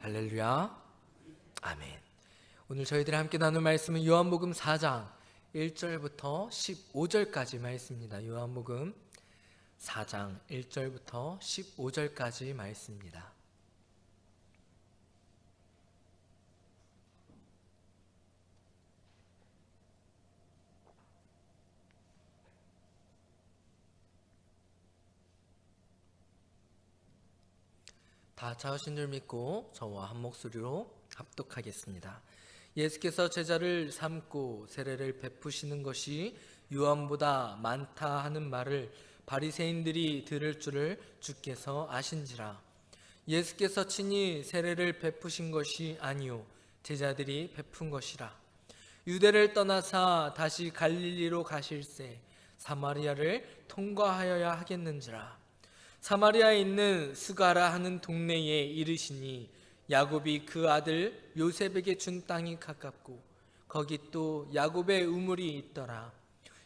할렐루야. 아멘. 오늘 저희들이 함께 나눌 말씀은 요한복음 4장 1절부터 15절까지 말씀입니다. 요한복음 4장 1절부터 15절까지 말씀입니다. 다 찾으신 줄 믿고 저와 한 목소리로 합독하겠습니다. 예수께서 제자를 삼고 세례를 베푸시는 것이 요한보다 많다 하는 말을 바리새인들이 들을 줄을 주께서 아신지라. 예수께서 친히 세례를 베푸신 것이 아니요 제자들이 베푼 것이라. 유대를 떠나사 다시 갈릴리로 가실새 사마리아를 통과하여야 하겠는지라. 사마리아에 있는 수가라 하는 동네에 이르시니 야곱이 그 아들 요셉에게 준 땅이 가깝고 거기 또 야곱의 우물이 있더라.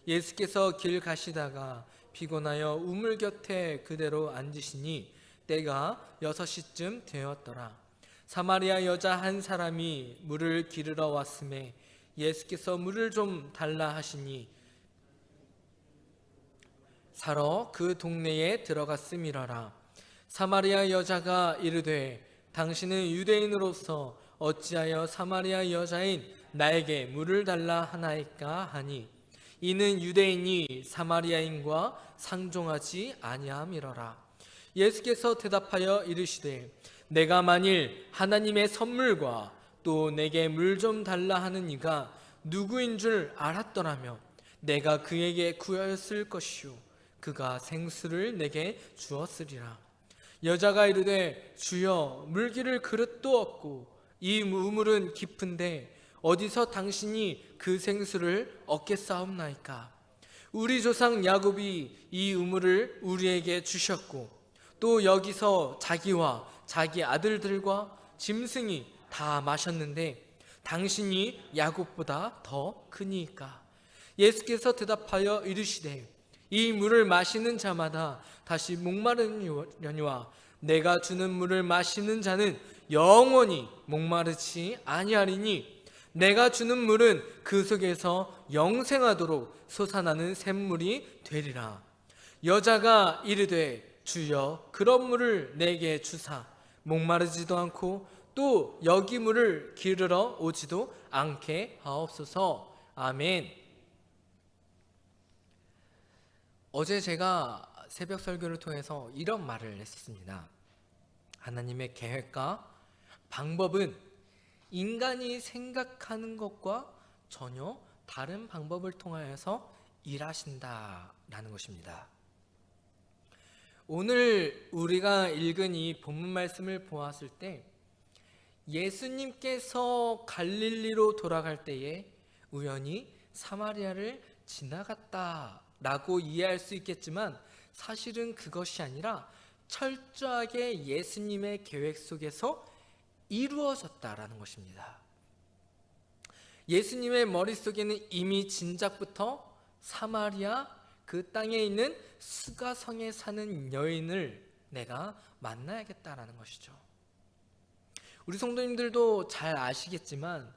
예수께서 길 가시다가 피곤하여 우물 곁에 그대로 앉으시니 때가 6시쯤 되었더라. 사마리아 여자 한 사람이 물을 기르러 왔음에 예수께서 물을 좀 달라 하시니 사러 그 동네에 들어갔음이러라. 사마리아 여자가 이르되 당신은 유대인으로서 어찌하여 사마리아 여자인 나에게 물을 달라 하나이까 하니 이는 유대인이 사마리아인과 상종하지 아니함이러라. 예수께서 대답하여 이르시되 내가 만일 하나님의 선물과 또 내게 물 좀 달라 하는 이가 누구인 줄 알았더라면 내가 그에게 구하였을 것이요 그가 생수를 내게 주었으리라. 여자가 이르되 주여 물기를 그릇도 없고 이 우물은 깊은데 어디서 당신이 그 생수를 얻겠사옵나이까. 우리 조상 야곱이 이 우물을 우리에게 주셨고 또 여기서 자기와 자기 아들들과 짐승이 다 마셨는데 당신이 야곱보다 더 크니까. 예수께서 대답하여 이르시되 이 물을 마시는 자마다 다시 목마르려니와 내가 주는 물을 마시는 자는 영원히 목마르지 아니하리니 내가 주는 물은 그 속에서 영생하도록 솟아나는 샘물이 되리라. 여자가 이르되 주여 그런 물을 내게 주사 목마르지도 않고 또 여기 물을 기르러 오지도 않게 하옵소서. 아멘. 어제 제가 새벽 설교를 통해서 이런 말을 했습니다. 하나님의 계획과 방법은 인간이 생각하는 것과 전혀 다른 방법을 통하여서 일하신다라는 것입니다. 오늘 우리가 읽은 이 본문 말씀을 보았을 때 예수님께서 갈릴리로 돌아갈 때에 우연히 사마리아를 지나갔다라고 이해할 수 있겠지만 사실은 그것이 아니라 철저하게 예수님의 계획 속에서 이루어졌다라는 것입니다. 예수님의 머릿속에는 이미 진작부터 사마리아 그 땅에 있는 수가성에 사는 여인을 내가 만나야겠다라는 것이죠. 우리 성도님들도 잘 아시겠지만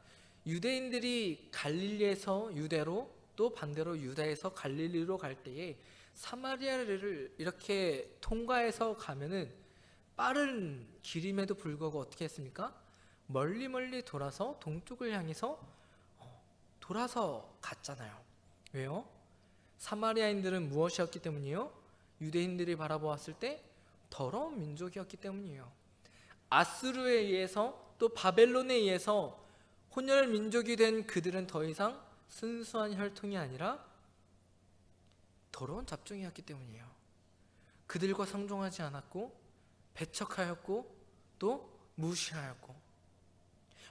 유대인들이 갈릴리에서 유대로 또 반대로 유다에서 갈릴리로 갈 때에 사마리아를 이렇게 통과해서 가면은 빠른 길임에도 불구하고 어떻게 했습니까? 멀리 돌아서 동쪽을 향해서 돌아서 갔잖아요. 왜요? 사마리아인들은 무엇이었기 때문이에요? 유대인들이 바라보았을 때 더러운 민족이었기 때문이에요. 아수르에 의해서 또 바벨론에 의해서 혼혈 민족이 된 그들은 더 이상 순수한 혈통이 아니라 더러운 잡종이었기 때문이에요. 그들과 상종하지 않았고 배척하였고 또 무시하였고,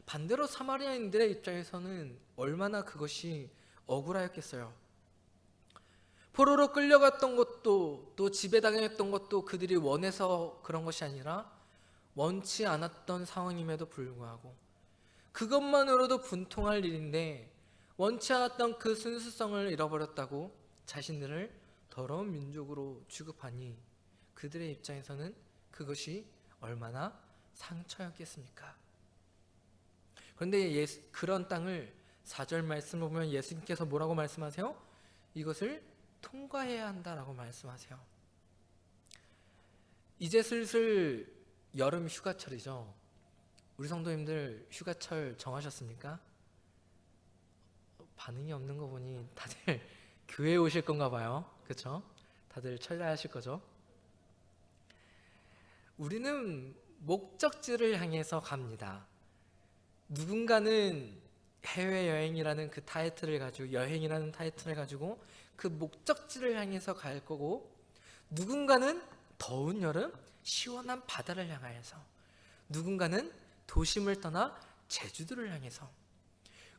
반대로 사마리아인들의 입장에서는 얼마나 그것이 억울하였겠어요. 포로로 끌려갔던 것도 또 지배당했던 것도 그들이 원해서 그런 것이 아니라 원치 않았던 상황임에도 불구하고 그것만으로도 분통할 일인데 원치 않았던 그 순수성을 잃어버렸다고 자신들을 더러운 민족으로 취급하니 그들의 입장에서는 그것이 얼마나 상처였겠습니까? 그런데 그런 땅을 4절 말씀을 보면 예수님께서 뭐라고 말씀하세요? 이것을 통과해야 한다라고 말씀하세요. 이제 슬슬 여름 휴가철이죠. 우리 성도님들 휴가철 정하셨습니까? 반응이 없는 거 보니 다들 교회에 오실 건가 봐요. 그렇죠? 다들 철야하실 거죠? 우리는 목적지를 향해서 갑니다. 누군가는 해외여행이라는 그 타이틀을 가지고, 여행이라는 타이틀을 가지고 그 목적지를 향해서 갈 거고, 누군가는 더운 여름 시원한 바다를 향하여서, 누군가는 도심을 떠나 제주도를 향해서,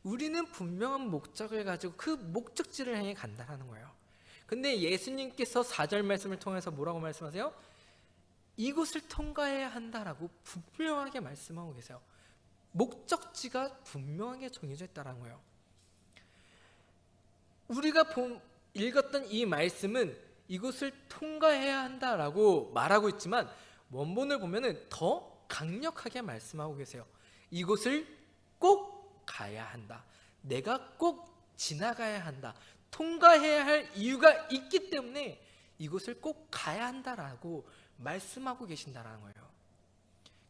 우리는 분명한 목적을 가지고 그 목적지를 향해 간다는 거예요. 근데 예수님께서 4절 말씀을 통해서 뭐라고 말씀하세요? 이곳을 통과해야 한다라고 분명하게 말씀하고 계세요. 목적지가 분명하게 정해져 있다는 거예요. 우리가 읽었던 이 말씀은 이곳을 통과해야 한다라고 말하고 있지만, 원본을 보면은 더 강력하게 말씀하고 계세요. 이곳을 꼭 가야 한다. 내가 꼭 지나가야 한다. 통과해야 할 이유가 있기 때문에 이곳을 꼭 가야 한다라고 말씀하고 계신다는 거예요.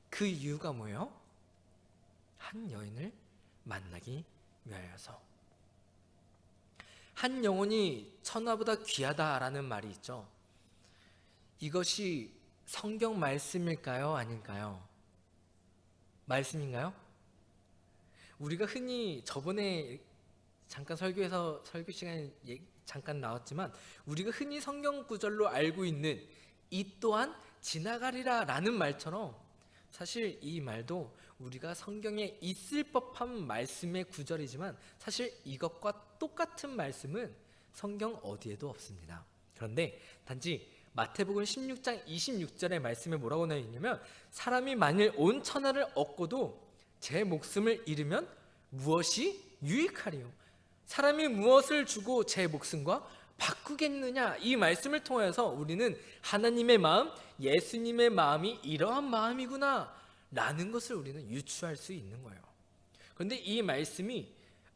그 이유가 뭐예요? 한 여인을 만나기 위하여서. 한 영혼이 천하보다 귀하다라는 말이 있죠. 이것이 성경 말씀일까요? 아닐까요? 말씀인가요? 우리가 흔히 저번에 잠깐 설교 시간에 잠깐 나왔지만, 우리가 흔히 성경 구절로 알고 있는 이 또한 지나가리라 라는 말처럼, 사실 이 말도 우리가 성경에 있을 법한 말씀의 구절이지만 사실 이것과 똑같은 말씀은 성경 어디에도 없습니다. 그런데 단지 마태복음 16장 26절의 말씀에 뭐라고 나와 있냐면, 사람이 만일 온 천하를 얻고도 제 목숨을 잃으면 무엇이 유익하리요? 사람이 무엇을 주고 제 목숨과 바꾸겠느냐? 이 말씀을 통해서 우리는 하나님의 마음, 예수님의 마음이 이러한 마음이구나 라는 것을 우리는 유추할 수 있는 거예요. 그런데 이 말씀이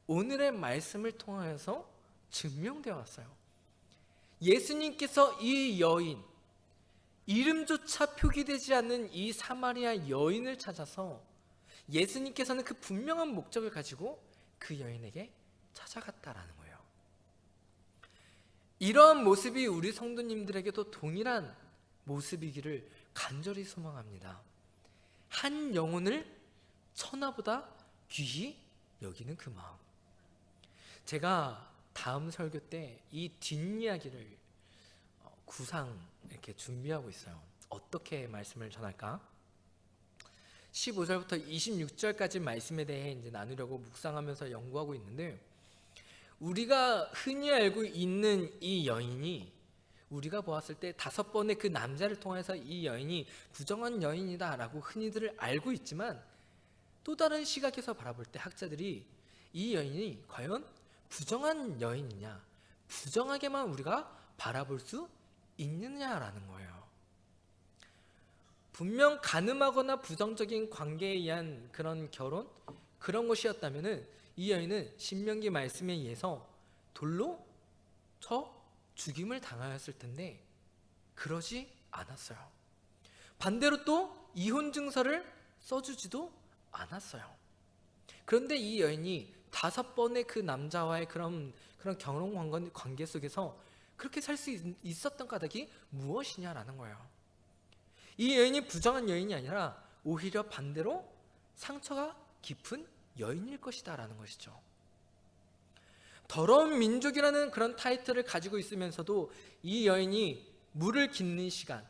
오늘의 말씀을 통해서 증명되어 왔어요. 예수님께서 이 여인, 이름조차 표기되지 않는 이 사마리아 여인을 찾아서 예수님께서는 그 분명한 목적을 가지고 그 여인에게 찾아갔다라는 거예요. 이러한 모습이 우리 성도님들에게도 동일한 모습이기를 간절히 소망합니다. 한 영혼을 천하보다 귀히 여기는 그 마음. 제가 다음 설교 때 이 뒷이야기를 구상 이렇게 준비하고 있어요. 어떻게 말씀을 전할까? 15절부터 26절까지 말씀에 대해 이제 나누려고 묵상하면서 연구하고 있는데, 우리가 흔히 알고 있는 이 여인이, 우리가 보았을 때 5번의 그 남자를 통해서 이 여인이 부정한 여인이다라고 흔히들 알고 있지만, 또 다른 시각에서 바라볼 때 학자들이 이 여인이 과연 부정한 여인이냐, 부정하게만 우리가 바라볼 수 있느냐라는 거예요. 분명 가늠하거나 부정적인 관계에 의한 그런 결혼, 그런 것이었다면은 이 여인은 신명기 말씀에 의해서 돌로 쳐 죽임을 당하였을 텐데 그러지 않았어요. 반대로 또 이혼 증서를 써주지도 않았어요. 그런데 이 여인이 5번의 그 남자와의 그런 결혼 관계 속에서 그렇게 살 수 있었던 까닭이 무엇이냐라는 거예요. 이 여인이 부정한 여인이 아니라 오히려 반대로 상처가 깊은 여인일 것이다 라는 것이죠. 더러운 민족이라는 그런 타이틀을 가지고 있으면서도 이 여인이 물을 깃는 시간,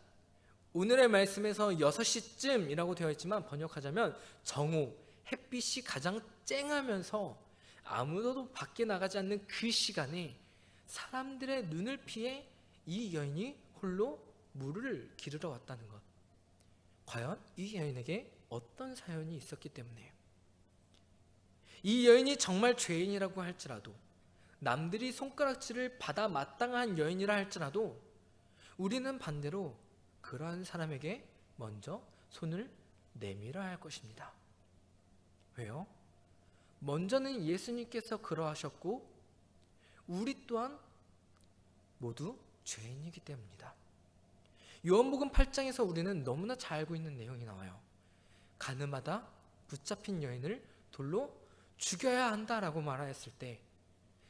오늘의 말씀에서 6시쯤이라고 되어 있지만 번역하자면 정오, 햇빛이 가장 쨍하면서 아무도 밖에 나가지 않는 그 시간에 사람들의 눈을 피해 이 여인이 홀로 물을 기르러 왔다는 것. 과연 이 여인에게 어떤 사연이 있었기 때문에, 이 여인이 정말 죄인이라고 할지라도, 남들이 손가락질을 받아 마땅한 여인이라 할지라도, 우리는 반대로 그러한 사람에게 먼저 손을 내밀어야 할 것입니다. 왜요? 먼저는 예수님께서 그러하셨고 우리 또한 모두 죄인이기 때문입니다. 요한복음 8장에서 우리는 너무나 잘 알고 있는 내용이 나와요. 가늠하다 붙잡힌 여인을 돌로 죽여야 한다라고 말하였을 때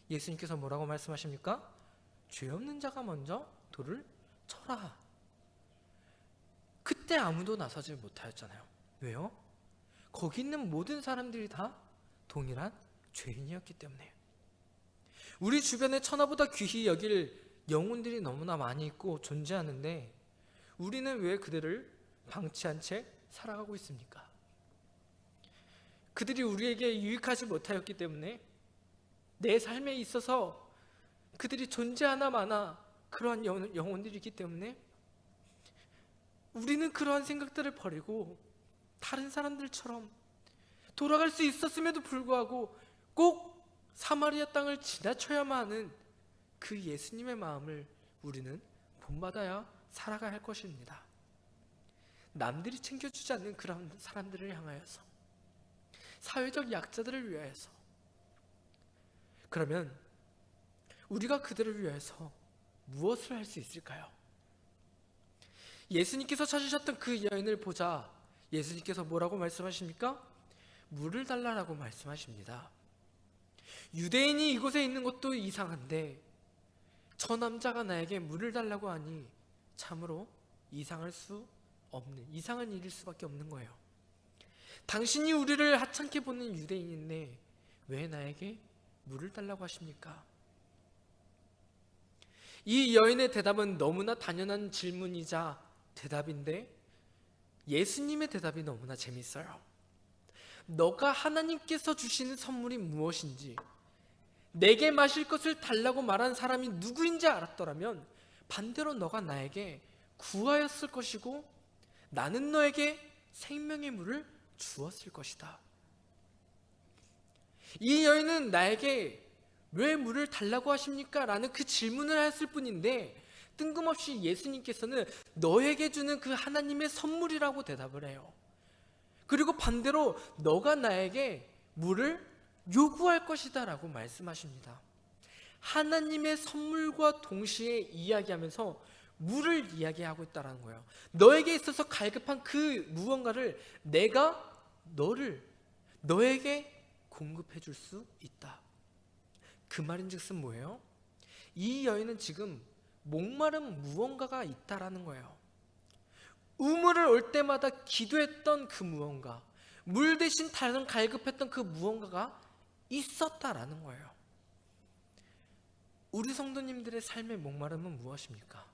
예수님께서 뭐라고 말씀하십니까? 죄 없는 자가 먼저 돌을 쳐라. 그때 아무도 나서지 못하였잖아요. 왜요? 거기 있는 모든 사람들이 다 동일한 죄인이었기 때문에. 우리 주변에 천하보다 귀히 여길 영혼들이 너무나 많이 있고 존재하는데 우리는 왜 그들을 방치한 채 살아가고 있습니까? 그들이 우리에게 유익하지 못하였기 때문에 내 삶에 있어서 그들이 존재하나 마나 그러한 영혼들이기 때문에 우리는 그러한 생각들을 버리고 다른 사람들처럼 돌아갈 수 있었음에도 불구하고 꼭 사마리아 땅을 지나쳐야만 하는 그 예수님의 마음을 우리는 본받아야 살아가야 할 것입니다. 남들이 챙겨주지 않는 그런 사람들을 향하여서, 사회적 약자들을 위하여서. 그러면 우리가 그들을 위해서 무엇을 할 수 있을까요? 예수님께서 찾으셨던 그 여인을 보자 예수님께서 뭐라고 말씀하십니까? 물을 달라라고 말씀하십니다. 유대인이 이곳에 있는 것도 이상한데 저 남자가 나에게 물을 달라고 하니 참으로 이상한 일일 수밖에 없는 거예요. 당신이 우리를 하찮게 보는 유대인인데 왜 나에게 물을 달라고 하십니까? 이 여인의 대답은 너무나 당연한 질문이자 대답인데 예수님의 대답이 너무나 재밌어요. 너가 하나님께서 주시는 선물이 무엇인지, 내게 마실 것을 달라고 말한 사람이 누구인지 알았더라면 반대로 너가 나에게 구하였을 것이고 나는 너에게 생명의 물을 주었을 것이다. 이 여인은 나에게 왜 물을 달라고 하십니까? 라는 그 질문을 했을 뿐인데 뜬금없이 예수님께서는 너에게 주는 그 하나님의 선물이라고 대답을 해요. 그리고 반대로 너가 나에게 물을 요구할 것이다 라고 말씀하십니다. 하나님의 선물과 동시에 이야기하면서 물을 이야기하고 있다는 거예요. 너에게 있어서 갈급한 그 무언가를 내가 너에게 공급해 줄 수 있다. 그 말인즉슨 뭐예요? 이 여인은 지금 목마른 무언가가 있다라는 거예요. 우물을 올 때마다 기도했던 그 무언가, 물 대신 다른 갈급했던 그 무언가가 있었다라는 거예요. 우리 성도님들의 삶의 목마름은 무엇입니까?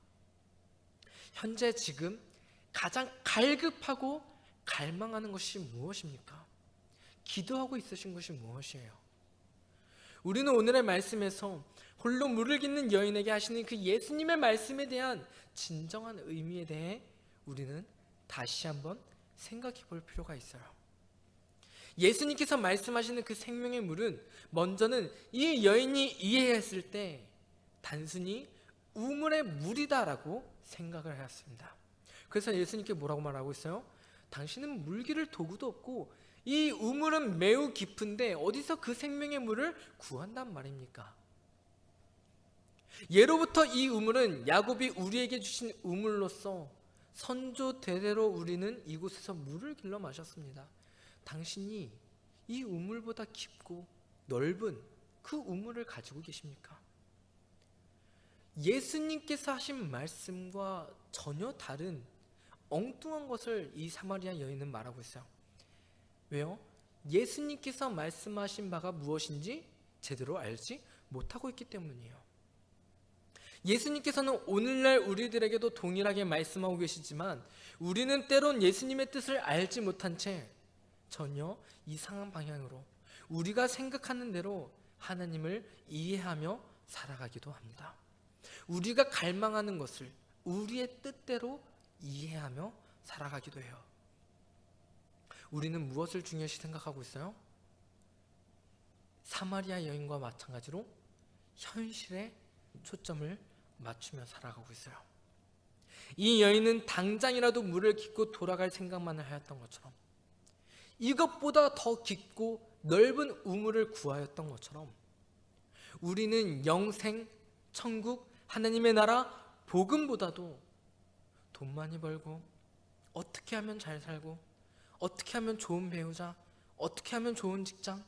현재 지금 가장 갈급하고 갈망하는 것이 무엇입니까? 기도하고 있으신 것이 무엇이에요? 우리는 오늘의 말씀에서 홀로 물을 깃는 여인에게 하시는 그 예수님의 말씀에 대한 진정한 의미에 대해 우리는 다시 한번 생각해 볼 필요가 있어요. 예수님께서 말씀하시는 그 생명의 물은 먼저는 이 여인이 이해했을 때 단순히 우물의 물이다라고 생각을 하였습니다. 그래서 예수님께 뭐라고 말하고 있어요? 당신은 물기를 도구도 없고 이 우물은 매우 깊은데 어디서 그 생명의 물을 구한단 말입니까? 예로부터 이 우물은 야곱이 우리에게 주신 우물로서 선조 대대로 우리는 이곳에서 물을 길러 마셨습니다. 당신이 이 우물보다 깊고 넓은 그 우물을 가지고 계십니까? 예수님께서 하신 말씀과 전혀 다른 엉뚱한 것을 이 사마리아 여인은 말하고 있어요. 왜요? 예수님께서 말씀하신 바가 무엇인지 제대로 알지 못하고 있기 때문이에요. 예수님께서는 오늘날 우리들에게도 동일하게 말씀하고 계시지만 우리는 때론 예수님의 뜻을 알지 못한 채 전혀 이상한 방향으로 우리가 생각하는 대로 하나님을 이해하며 살아가기도 합니다. 우리가 갈망하는 것을 우리의 뜻대로 이해하며 살아가기도 해요. 우리는 무엇을 중요시 생각하고 있어요? 사마리아 여인과 마찬가지로 현실에 초점을 맞추며 살아가고 있어요. 이 여인은 당장이라도 물을 깃고 돌아갈 생각만을 하였던 것처럼, 이것보다 더 깊고 넓은 우물을 구하였던 것처럼, 우리는 영생, 천국, 하나님의 나라, 복음보다도 돈 많이 벌고, 어떻게 하면 잘 살고, 어떻게 하면 좋은 배우자, 어떻게 하면 좋은 직장,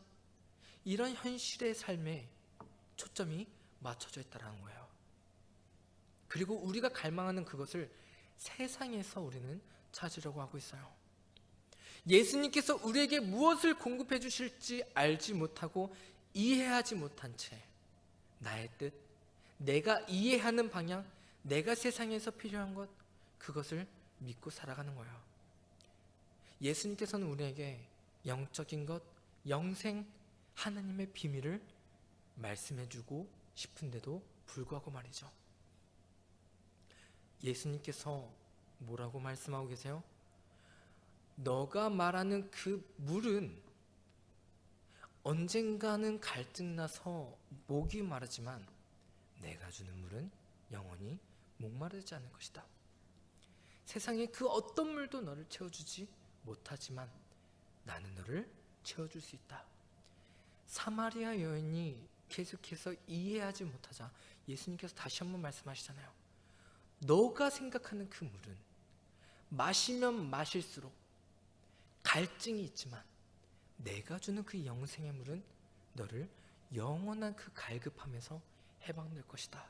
이런 현실의 삶에 초점이 맞춰져 있다는 거예요. 그리고 우리가 갈망하는 그것을 세상에서 우리는 찾으려고 하고 있어요. 예수님께서 우리에게 무엇을 공급해 주실지 알지 못하고 이해하지 못한 채 나의 뜻, 내가 이해하는 방향, 내가 세상에서 필요한 것, 그것을 믿고 살아가는 거예요. 예수님께서는 우리에게 영적인 것, 영생, 하나님의 비밀을 말씀해 주고 싶은데도 불구하고 말이죠. 예수님께서 뭐라고 말씀하고 계세요? 너가 말하는 그 물은 언젠가는 갈증나서 목이 마르지만 내가 주는 물은 영원히 목마르지 않을 것이다. 세상에 그 어떤 물도 너를 채워주지 못하지만 나는 너를 채워줄 수 있다. 사마리아 여인이 계속해서 이해하지 못하자 예수님께서 다시 한번 말씀하시잖아요. 너가 생각하는 그 물은 마시면 마실수록 갈증이 있지만 내가 주는 그 영생의 물은 너를 영원한 그 갈급함에서 해방될 것이다.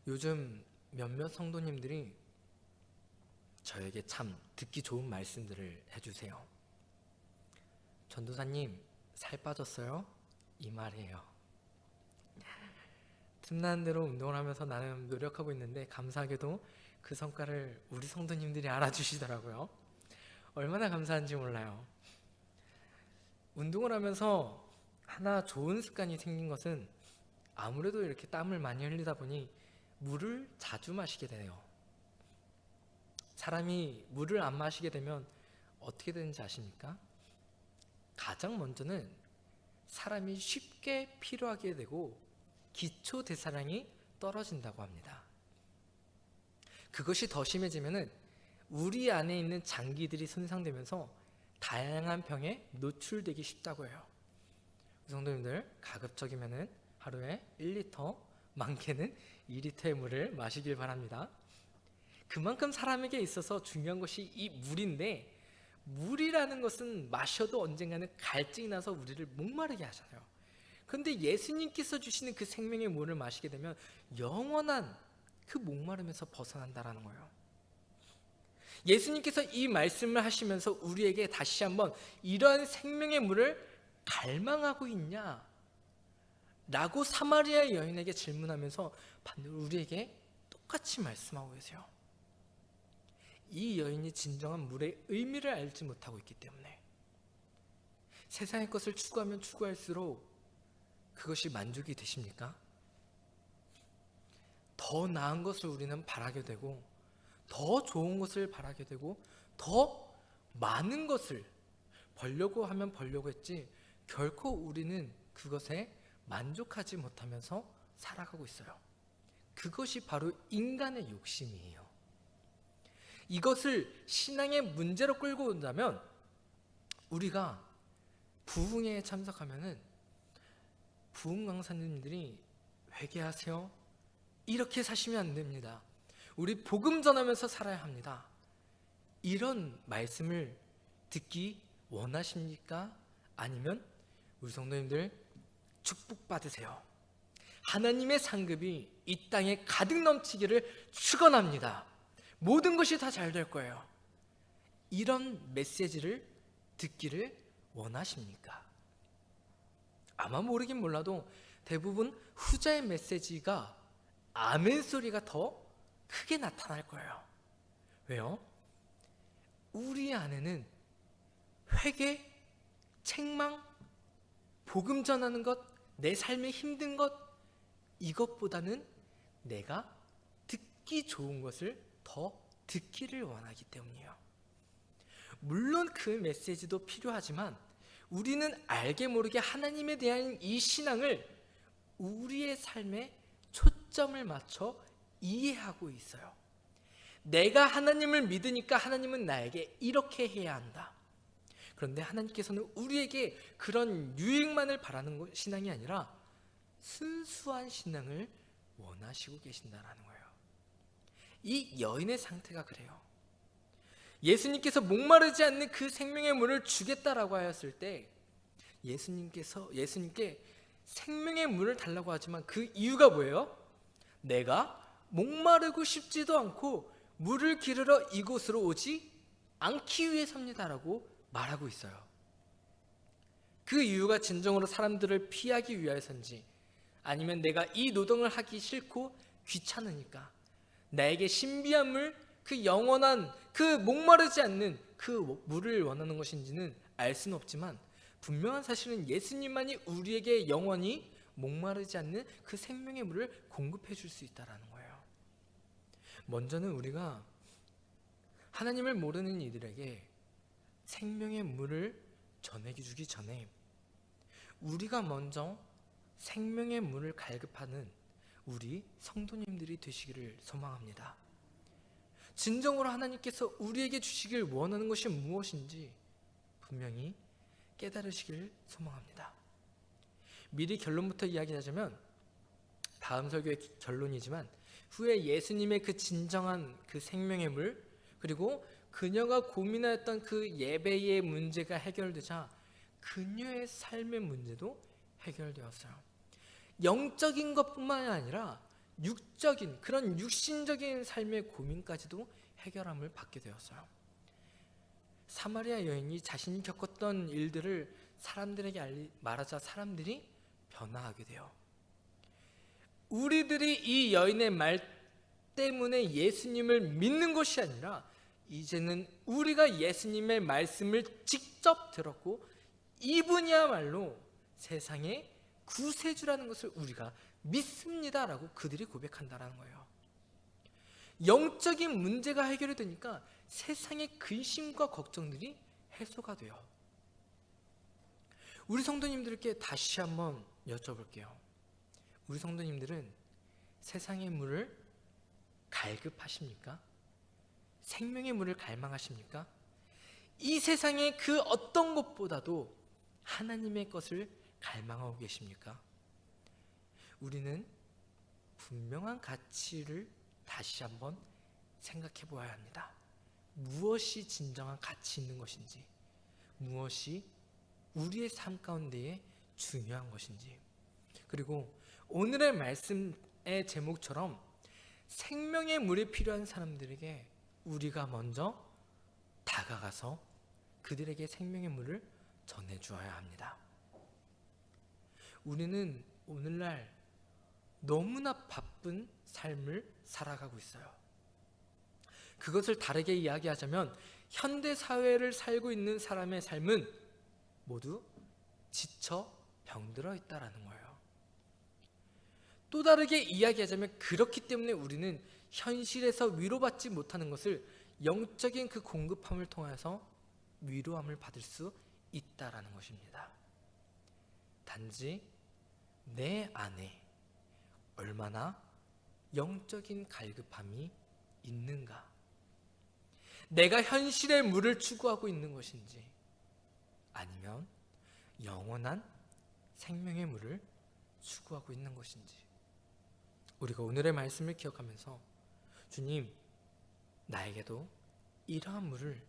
요즘 몇몇 성도님들이 저에게 참 듣기 좋은 말씀들을 해주세요. 전도사님, 살 빠졌어요? 이 말이에요. 틈나는 대로 운동을 하면서 나는 노력하고 있는데 감사하게도 그 성과를 우리 성도님들이 알아주시더라고요. 얼마나 감사한지 몰라요. 운동을 하면서 하나 좋은 습관이 생긴 것은 아무래도 이렇게 땀을 많이 흘리다 보니 물을 자주 마시게 되네요. 사람이 물을 안 마시게 되면 어떻게 되는지 아십니까? 가장 먼저는 사람이 쉽게 피로하게 되고 기초 대사량이 떨어진다고 합니다. 그것이 더 심해지면은 우리 안에 있는 장기들이 손상되면서 다양한 병에 노출되기 쉽다고 해요. 성도님들, 가급적이면은 하루에 1리터, 많게는 2리터의 물을 마시길 바랍니다. 그만큼 사람에게 있어서 중요한 것이 이 물인데, 물이라는 것은 마셔도 언젠가는 갈증이 나서 우리를 목마르게 하잖아요. 그런데 예수님께서 주시는 그 생명의 물을 마시게 되면 영원한 그 목마름에서 벗어난다라는 거예요. 예수님께서 이 말씀을 하시면서 우리에게 다시 한번 이러한 생명의 물을 갈망하고 있냐? 라고 사마리아 여인에게 질문하면서 우리에게 똑같이 말씀하고 계세요. 이 여인이 진정한 물의 의미를 알지 못하고 있기 때문에 세상의 것을 추구하면 추구할수록 그것이 만족이 되십니까? 더 나은 것을 우리는 바라게 되고 더 좋은 것을 바라게 되고 더 많은 것을 벌려고 하면 벌려고 했지 결코 우리는 그것에 만족하지 못하면서 살아가고 있어요. 그것이 바로 인간의 욕심이에요. 이것을 신앙의 문제로 끌고 온다면 우리가 부흥회에 참석하면은 부흥 강사님들이 회개하세요. 이렇게 사시면 안 됩니다. 우리 복음 전하면서 살아야 합니다. 이런 말씀을 듣기 원하십니까? 아니면 우리 성도님들 축복받으세요. 하나님의 상급이 이 땅에 가득 넘치기를 축원합니다. 모든 것이 다 잘 될 거예요. 이런 메시지를 듣기를 원하십니까? 아마 모르긴 몰라도 대부분 후자의 메시지가 아멘 소리가 더 크게 나타날 거예요. 왜요? 우리 안에는 회개, 책망, 복음 전하는 것, 내 삶에 힘든 것, 이것보다는 내가 듣기 좋은 것을 더 듣기를 원하기 때문이에요. 물론 그 메시지도 필요하지만 우리는 알게 모르게 하나님에 대한 이 신앙을 우리의 삶에 초점을 맞춰 이해하고 있어요. 내가 하나님을 믿으니까 하나님은 나에게 이렇게 해야 한다. 그런데 하나님께서는 우리에게 그런 유익만을 바라는 신앙이 아니라 순수한 신앙을 원하시고 계신다라는 거예요. 이 여인의 상태가 그래요. 예수님께서 목마르지 않는 그 생명의 물을 주겠다라고 하였을 때 예수님께 생명의 물을 달라고 하지만 그 이유가 뭐예요? 내가 목마르고 싶지도 않고 물을 기르러 이곳으로 오지 않기 위해서입니다라고 말하고 있어요. 그 이유가 진정으로 사람들을 피하기 위해서인지, 아니면 내가 이 노동을 하기 싫고 귀찮으니까 나에게 신비한 물, 그 영원한, 그 목마르지 않는 그 물을 원하는 것인지는 알 수는 없지만, 분명한 사실은 예수님만이 우리에게 영원히 목마르지 않는 그 생명의 물을 공급해 줄 수 있다는 거예요. 먼저는 우리가 하나님을 모르는 이들에게 생명의 물을 전해주기 전에 우리가 먼저 생명의 물을 갈급하는 우리 성도님들이 되시기를 소망합니다. 진정으로 하나님께서 우리에게 주시길 원하는 것이 무엇인지 분명히 깨달으시길 소망합니다. 미리 결론부터 이야기하자면, 다음 설교의 결론이지만, 후에 예수님의 그 진정한 그 생명의 물, 그리고 그녀가 고민하였던 그 예배의 문제가 해결되자 그녀의 삶의 문제도 해결되었어요. 영적인 것뿐만 아니라 육적인, 그런 육신적인 삶의 고민까지도 해결함을 받게 되었어요. 사마리아 여인이 자신이 겪었던 일들을 사람들에게 말하자 사람들이 변화하게 돼요. 우리들이 이 여인의 말 때문에 예수님을 믿는 것이 아니라 이제는 우리가 예수님의 말씀을 직접 들었고 이분이야말로 세상의 구세주라는 것을 우리가 믿습니다라고 그들이 고백한다는 거예요. 영적인 문제가 해결이 되니까 세상의 근심과 걱정들이 해소가 돼요. 우리 성도님들께 다시 한번 여쭤볼게요. 우리 성도님들은 세상의 물을 갈급하십니까? 생명의 물을 갈망하십니까? 이 세상의 그 어떤 것보다도 하나님의 것을 갈망하고 계십니까? 우리는 분명한 가치를 다시 한번 생각해 보아야 합니다. 무엇이 진정한 가치 있는 것인지, 무엇이 우리의 삶 가운데에 중요한 것인지, 그리고 오늘의 말씀의 제목처럼 생명의 물이 필요한 사람들에게 우리가 먼저 다가가서 그들에게 생명의 물을 전해주어야 합니다. 우리는 오늘날 너무나 바쁜 삶을 살아가고 있어요. 그것을 다르게 이야기하자면 현대 사회를 살고 있는 사람의 삶은 모두 지쳐 병들어 있다라는 거예요. 또 다르게 이야기하자면 그렇기 때문에 우리는 현실에서 위로받지 못하는 것을 영적인 그 공급함을 통해서 위로함을 받을 수 있다라는 것입니다. 단지 내 안에 얼마나 영적인 갈급함이 있는가, 내가 현실의 물을 추구하고 있는 것인지 아니면 영원한 생명의 물을 추구하고 있는 것인지, 우리가 오늘의 말씀을 기억하면서 주님, 나에게도 이러한 물을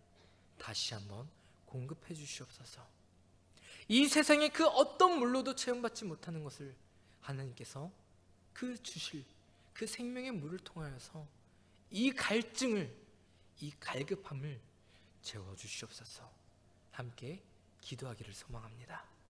다시 한번 공급해 주시옵소서. 이 세상의 그 어떤 물로도 체험받지 못하는 것을 하나님께서 그 주실 그 생명의 물을 통하여서 이 갈증을, 이 갈급함을 채워주시옵소서. 함께 기도하기를 소망합니다.